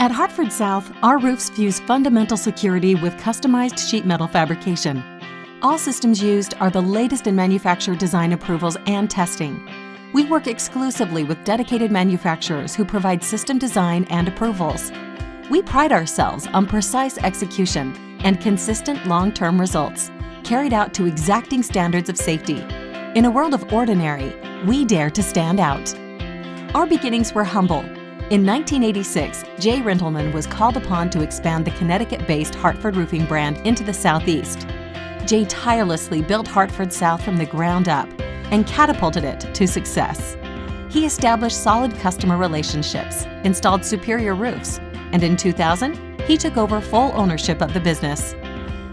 At Hartford South, our roofs fuse fundamental security with customized sheet metal fabrication. All systems used are the latest in manufacturer design approvals and testing. We work exclusively with dedicated manufacturers who provide system design and approvals. We pride ourselves on precise execution and consistent long-term results, carried out to exacting standards of safety. In a world of ordinary, we dare to stand out. Our beginnings were humble. In 1986, Jay Rintelman was called upon to expand the Connecticut-based Hartford roofing brand into the Southeast. Jay tirelessly built Hartford South from the ground up and catapulted it to success. He established solid customer relationships, installed superior roofs, and in 2000, he took over full ownership of the business.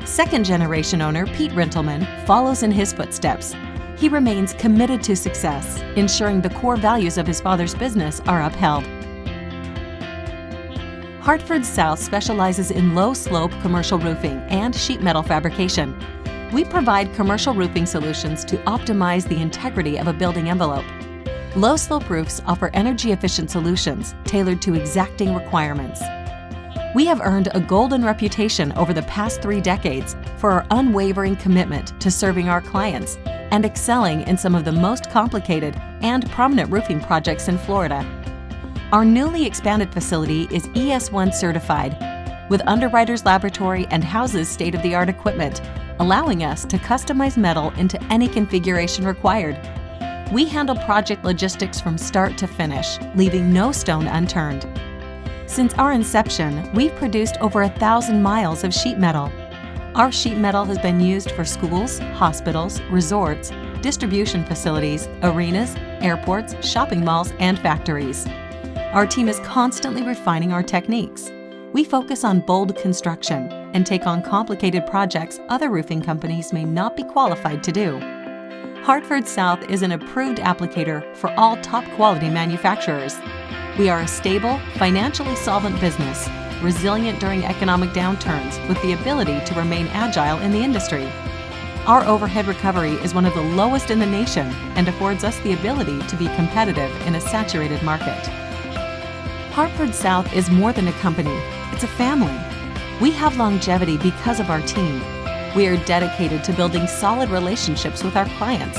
Second-generation owner Pete Rintelman follows in his footsteps. He remains committed to success, ensuring the core values of his father's business are upheld. Hartford South specializes in low-slope commercial roofing and sheet metal fabrication. We provide commercial roofing solutions to optimize the integrity of a building envelope. Low-slope roofs offer energy-efficient solutions tailored to exacting requirements. We have earned a golden reputation over the past 3 decades for our unwavering commitment to serving our clients and excelling in some of the most complicated and prominent roofing projects in Florida. Our newly expanded facility is ES1 certified, with Underwriters Laboratory and houses state-of-the-art equipment, allowing us to customize metal into any configuration required. We handle project logistics from start to finish, leaving no stone unturned. Since our inception, we've produced over 1,000 miles of sheet metal. Our sheet metal has been used for schools, hospitals, resorts, distribution facilities, arenas, airports, shopping malls, and factories. Our team is constantly refining our techniques. We focus on bold construction and take on complicated projects other roofing companies may not be qualified to do. Hartford South is an approved applicator for all top-quality manufacturers. We are a stable, financially solvent business, resilient during economic downturns with the ability to remain agile in the industry. Our overhead recovery is one of the lowest in the nation and affords us the ability to be competitive in a saturated market. Hartford South is more than a company, it's a family. We have longevity because of our team. We are dedicated to building solid relationships with our clients,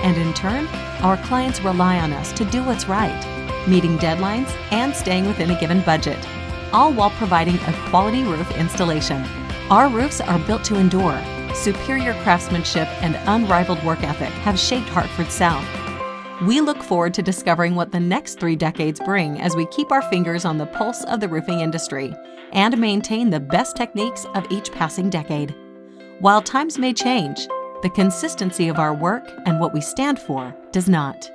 and in turn, our clients rely on us to do what's right, meeting deadlines and staying within a given budget, all while providing a quality roof installation. Our roofs are built to endure. Superior craftsmanship and unrivaled work ethic have shaped Hartford South. We look forward to discovering what the next 3 decades bring as we keep our fingers on the pulse of the roofing industry and maintain the best techniques of each passing decade. While times may change, the consistency of our work and what we stand for does not.